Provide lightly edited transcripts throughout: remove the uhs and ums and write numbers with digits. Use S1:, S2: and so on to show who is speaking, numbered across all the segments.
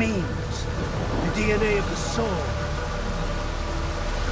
S1: Memes. The DNA of the soul.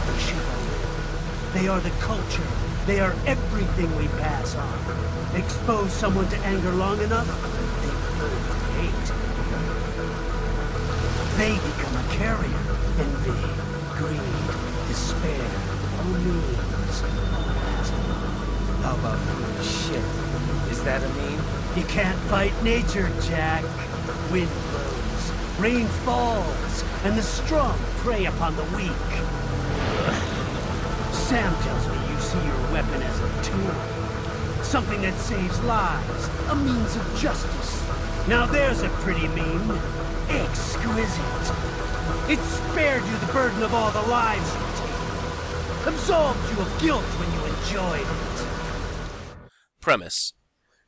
S1: The chivalry. They are the culture. They are everything we pass on. Expose someone to anger long enough, they learn to hate. They become a carrier. Envy, greed, despair, all memes, all that. How about shit? Is that a meme? You can't fight nature, Jack. Wind blows, rain falls, and the strong prey upon the weak. Sam tells me you see your weapon as a tool. Something that saves lives, a means of justice. Now there's a pretty meme. Exquisite. It spared you the burden of all the lives you take. Absolved you of guilt when you enjoyed it.
S2: Premise.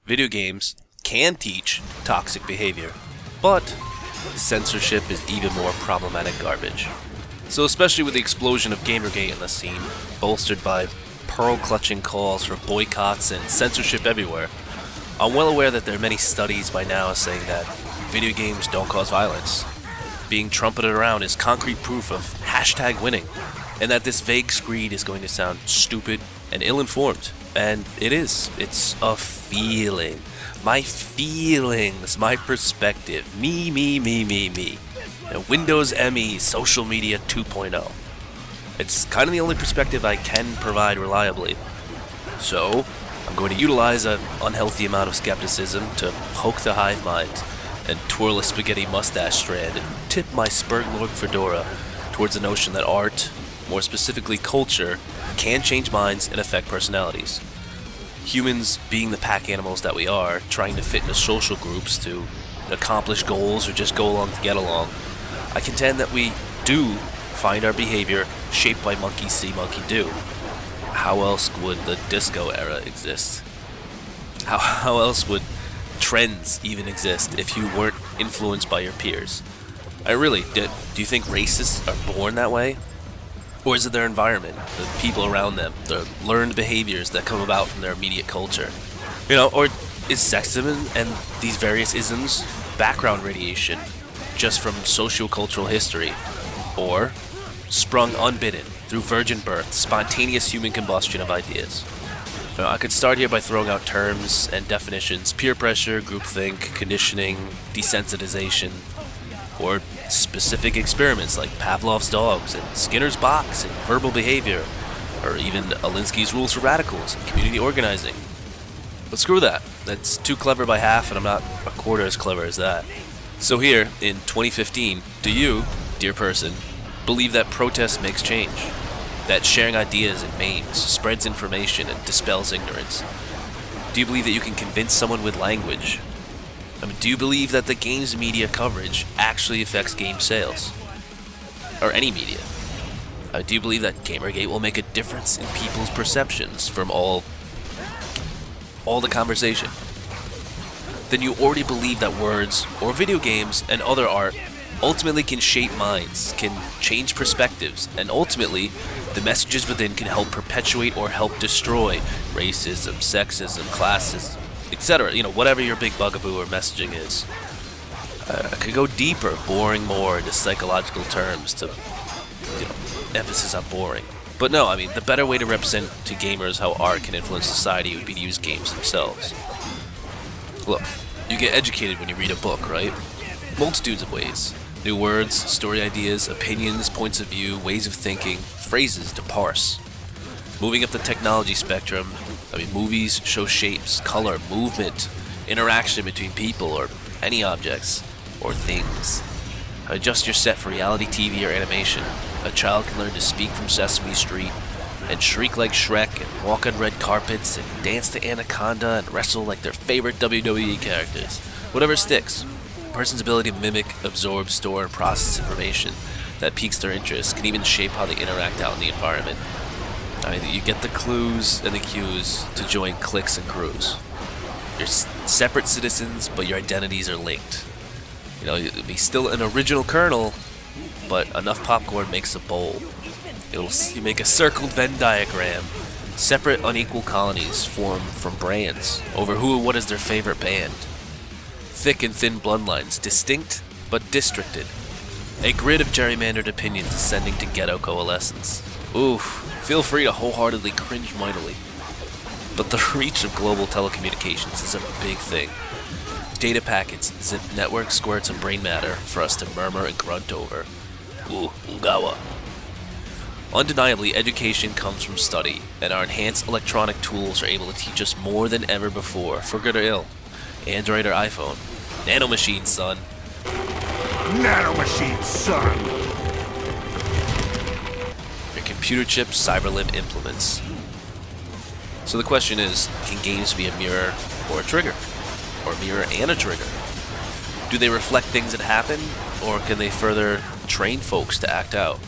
S2: Video games can teach toxic behavior, but censorship is even more problematic garbage. So especially with the explosion of Gamergate in the scene, bolstered by pearl-clutching calls for boycotts and censorship everywhere, I'm well aware that there are many studies by now saying that video games don't cause violence. Being trumpeted around is concrete proof of #winning, and that this vague screed is going to sound stupid and ill-informed. And it is. It's a feeling. My feelings, my perspective. Me. And Windows ME, social media 2.0. It's kind of the only perspective I can provide reliably. So, I'm going to utilize an unhealthy amount of skepticism to poke the hive mind and twirl a spaghetti mustache strand and tip my Spurglord fedora towards the notion that art, more specifically culture, can change minds and affect personalities. Humans, being the pack animals that we are, trying to fit into social groups to accomplish goals or just go along to get along, I contend that we do find our behavior shaped by monkey see, monkey do. How else would the disco era exist? How else would trends even exist if you weren't influenced by your peers? Do you think races are born that way? Or is it their environment, the people around them, the learned behaviors that come about from their immediate culture? Or is sexism and these various isms background radiation just from socio-cultural history? Or sprung unbidden through virgin birth, spontaneous human combustion of ideas? I could start here by throwing out terms and definitions: peer pressure, groupthink, conditioning, desensitization, or specific experiments like Pavlov's dogs and Skinner's box and verbal behavior, or even Alinsky's rules for radicals and community organizing. But screw that. That's too clever by half, and I'm not a quarter as clever as that. So here, in 2015, do you, dear person, believe that protest makes change? That sharing ideas and memes spreads information and dispels ignorance? Do you believe that you can convince someone with language? Do you believe that the games media coverage actually affects game sales? Or any media? Do you believe that Gamergate will make a difference in people's perceptions from all the conversation? Then you already believe that words, or video games, and other art ultimately can shape minds, can change perspectives, and ultimately, the messages within can help perpetuate or help destroy racism, sexism, classism, etc. Whatever your big bugaboo or messaging is. I could go deeper, boring more into psychological terms to, emphasis on boring. But no, the better way to represent to gamers how art can influence society would be to use games themselves. Look, you get educated when you read a book, right? Multitudes of ways. New words, story ideas, opinions, points of view, ways of thinking, phrases to parse. Moving up the technology spectrum, movies show shapes, color, movement, interaction between people or any objects or things. Adjust your set for reality TV or animation. A child can learn to speak from Sesame Street and shriek like Shrek and walk on red carpets and dance to Anaconda and wrestle like their favorite WWE characters. Whatever sticks. A person's ability to mimic, absorb, store, and process information that piques their interest can even shape how they interact out in the environment. You get the clues and the cues to join cliques and crews. You're separate citizens, but your identities are linked. You'll be still an original kernel, but enough popcorn makes a bowl. You make a circled Venn diagram. Separate, unequal colonies form from brands over who and what is their favorite band. Thick and thin bloodlines, distinct but districted. A grid of gerrymandered opinions ascending to ghetto coalescence. Oof, feel free to wholeheartedly cringe mightily. But the reach of global telecommunications is a big thing. Data packets zip network squirts of brain matter for us to murmur and grunt over. Ooh, ungawa. Undeniably, education comes from study, and our enhanced electronic tools are able to teach us more than ever before, for good or ill. Android or iPhone. Nanomachines, son.
S3: Nanomachines, son!
S2: Your computer chip cyberlimb implements. So the question is, can games be a mirror or a trigger? Or a mirror and a trigger? Do they reflect things that happen, or can they further train folks to act out?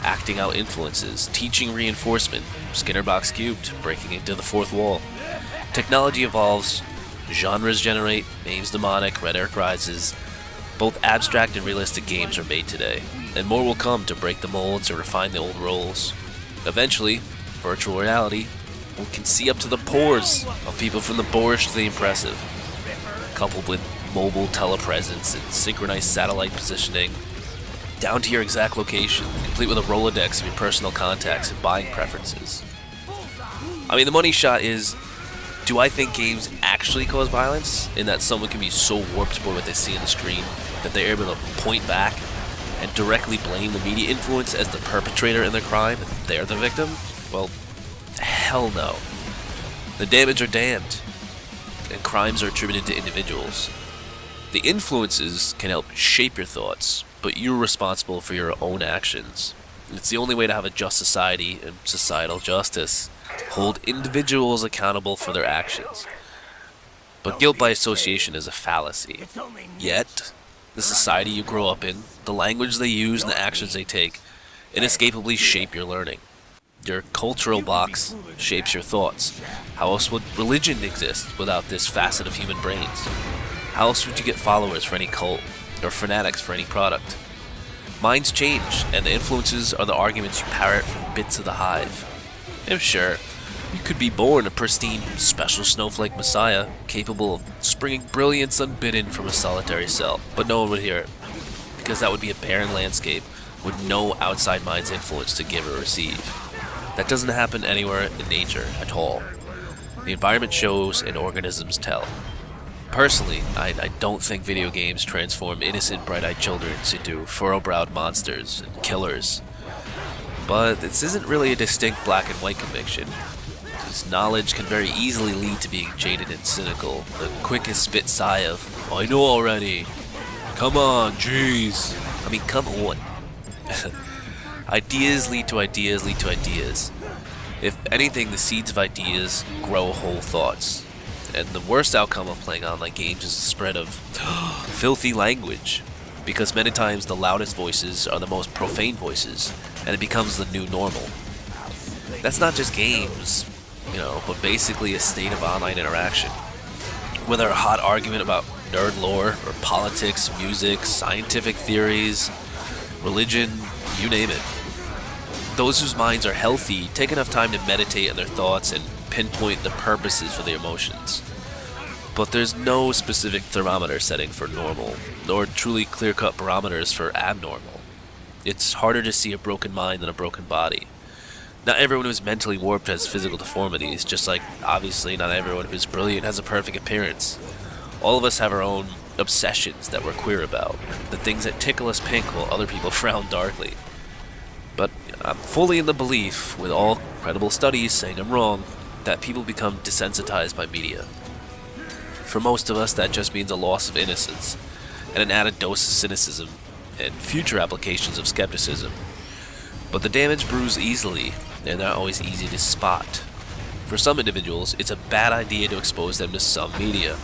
S2: Acting out influences, teaching reinforcement, Skinner box cubed, breaking into the fourth wall. Technology evolves, genres generate, names demonic, Red Earth rises. Both abstract and realistic games are made today, and more will come to break the molds or refine the old roles. Eventually, virtual reality can see up to the pores of people from the boorish to the impressive, coupled with mobile telepresence and synchronized satellite positioning, down to your exact location, complete with a Rolodex of your personal contacts and buying preferences. I mean, the money shot is, do I think games actually cause violence, in that someone can be so warped by what they see on the screen that they're able to point back and directly blame the media influence as the perpetrator in their crime and they're the victim? Well, hell no. The damage are damned, and crimes are attributed to individuals. The influences can help shape your thoughts, but you're responsible for your own actions. It's the only way to have a just society and societal justice. Hold individuals accountable for their actions. But guilt by association is a fallacy. Yet, the society you grow up in, the language they use, and the actions they take, inescapably shape your learning. Your cultural box shapes your thoughts. How else would religion exist without this facet of human brains? How else would you get followers for any cult, or fanatics for any product? Minds change, and the influences are the arguments you parrot from bits of the hive. And sure, you could be born a pristine, special snowflake messiah, capable of springing brilliance unbidden from a solitary cell, but no one would hear it, because that would be a barren landscape with no outside mind's influence to give or receive. That doesn't happen anywhere in nature at all. The environment shows and organisms tell. Personally, I don't think video games transform innocent, bright-eyed children into furrow-browed monsters and killers. But this isn't really a distinct black and white conviction. This knowledge can very easily lead to being jaded and cynical, the quickest spit sigh of, I know already. Come on, jeez. I mean, come on. Ideas lead to ideas lead to ideas. If anything, the seeds of ideas grow whole thoughts. And the worst outcome of playing online games is the spread of filthy language, because many times the loudest voices are the most profane voices, and it becomes the new normal. That's not just games, but basically a state of online interaction. Whether a hot argument about nerd lore, or politics, music, scientific theories, religion, you name it. Those whose minds are healthy take enough time to meditate on their thoughts and pinpoint the purposes for their emotions. But there's no specific thermometer setting for normal, nor truly clear-cut barometers for abnormal. It's harder to see a broken mind than a broken body. Not everyone who's mentally warped has physical deformities, just like, obviously, not everyone who's brilliant has a perfect appearance. All of us have our own obsessions that we're queer about, the things that tickle us pink while other people frown darkly. But I'm fully in the belief, with all credible studies saying I'm wrong, that people become desensitized by media. For most of us, that just means a loss of innocence, and an added dose of cynicism, and future applications of skepticism. But the damage brews easily, and they're not always easy to spot. For some individuals, it's a bad idea to expose them to some media.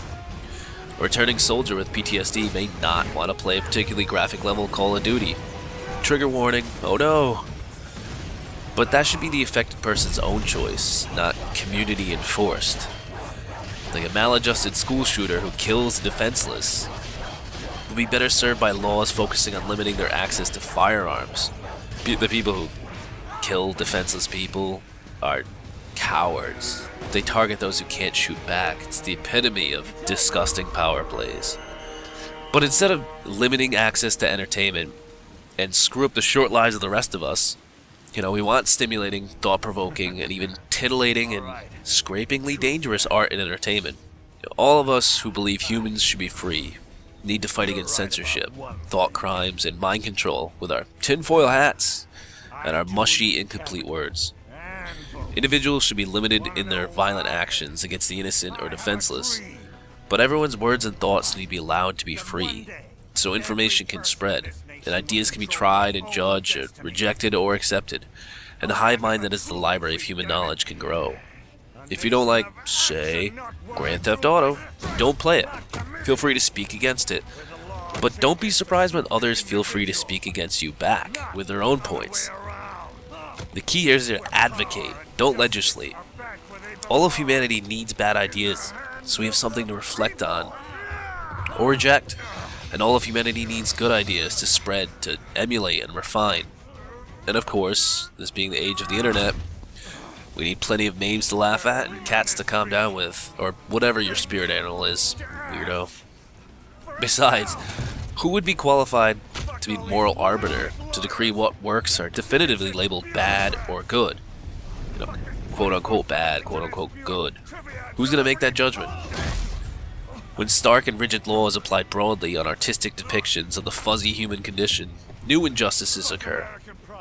S2: A returning soldier with PTSD may not want to play a particularly graphic level Call of Duty. Trigger warning, oh no! But that should be the affected person's own choice, not community enforced. Like a maladjusted school shooter who kills defenseless would be better served by laws focusing on limiting their access to firearms. The people who kill defenseless people are cowards. They target those who can't shoot back. It's the epitome of disgusting power plays. But instead of limiting access to entertainment and screw up the short lives of the rest of us, we want stimulating, thought-provoking, and even titillating and scrapingly dangerous art and entertainment. All of us who believe humans should be free need to fight against censorship, thought crimes, and mind control with our tinfoil hats and our mushy, incomplete words. Individuals should be limited in their violent actions against the innocent or defenseless, but everyone's words and thoughts need to be allowed to be free, so information can spread, and ideas can be tried and judged, or rejected or accepted, and the hive mind that is the library of human knowledge can grow. If you don't like, say, Grand Theft Auto, don't play it. Feel free to speak against it. But don't be surprised when others feel free to speak against you back with their own points. The key here is to advocate, don't legislate. All of humanity needs bad ideas, so we have something to reflect on or reject. And all of humanity needs good ideas to spread, to emulate, and refine. And of course, this being the age of the internet, we need plenty of memes to laugh at and cats to calm down with, or whatever your spirit animal is, weirdo. Besides, who would be qualified to be moral arbiter to decree what works are definitively labeled bad or good? Quote-unquote bad, quote-unquote good. Who's going to make that judgment? When stark and rigid laws applied broadly on artistic depictions of the fuzzy human condition, new injustices occur.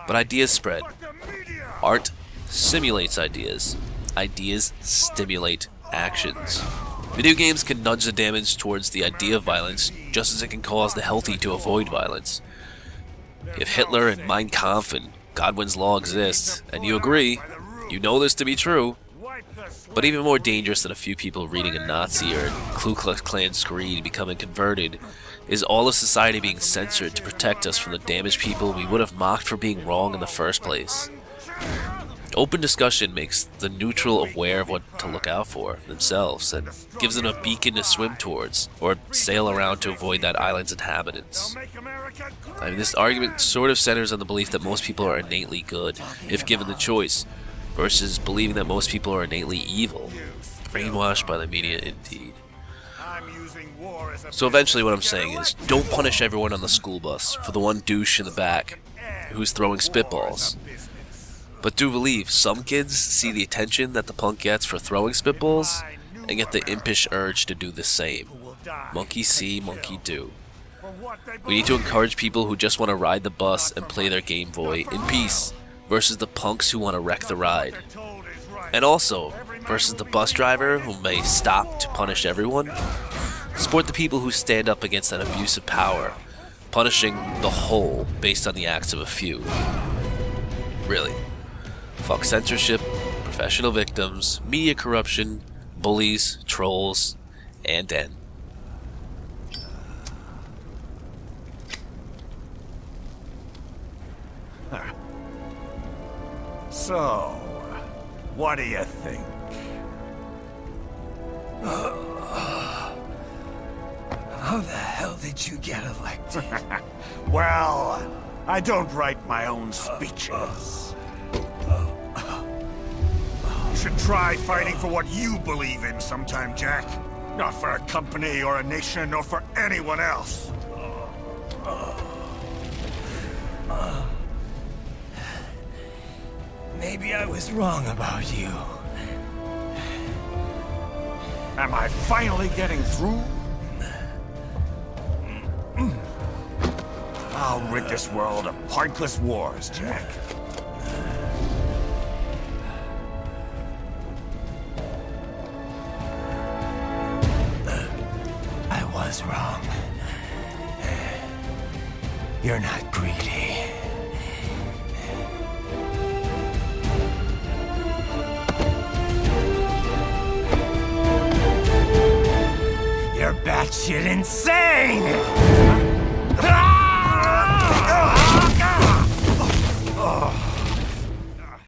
S2: But ideas spread. Art simulates ideas. Ideas stimulate actions. Video games can nudge the damage towards the idea of violence, just as it can cause the healthy to avoid violence. If Hitler and Mein Kampf and Godwin's Law exists, and you agree, you know this to be true. But even more dangerous than a few people reading a Nazi or Ku Klux Klan screed becoming converted is all of society being censored to protect us from the damaged people we would have mocked for being wrong in the first place. Open discussion makes the neutral aware of what to look out for themselves and gives them a beacon to swim towards or sail around to avoid that island's inhabitants. This argument sort of centers on the belief that most people are innately good if given the choice, versus believing that most people are innately evil, brainwashed by the media indeed. So eventually what I'm saying is, don't punish everyone on the school bus for the one douche in the back who's throwing spitballs. But do believe some kids see the attention that the punk gets for throwing spitballs and get the impish urge to do the same. Monkey see, monkey do. We need to encourage people who just want to ride the bus and play their Game Boy in peace, versus the punks who want to wreck the ride. And also, versus the bus driver who may stop to punish everyone. Support the people who stand up against that abuse of power, punishing the whole based on the acts of a few. Really. Fuck censorship, professional victims, media corruption, bullies, trolls, and N.
S3: So, what do you think?
S1: How the hell did you get elected?
S3: Well, I don't write my own speeches. You should try fighting for what you believe in sometime, Jack. Not for a company or a nation or for anyone else.
S1: Maybe I was wrong about you.
S3: Am I finally getting through? I'll rid this world of pointless wars, Jack.
S1: I was wrong. You're not greedy. You're batshit insane! Ah!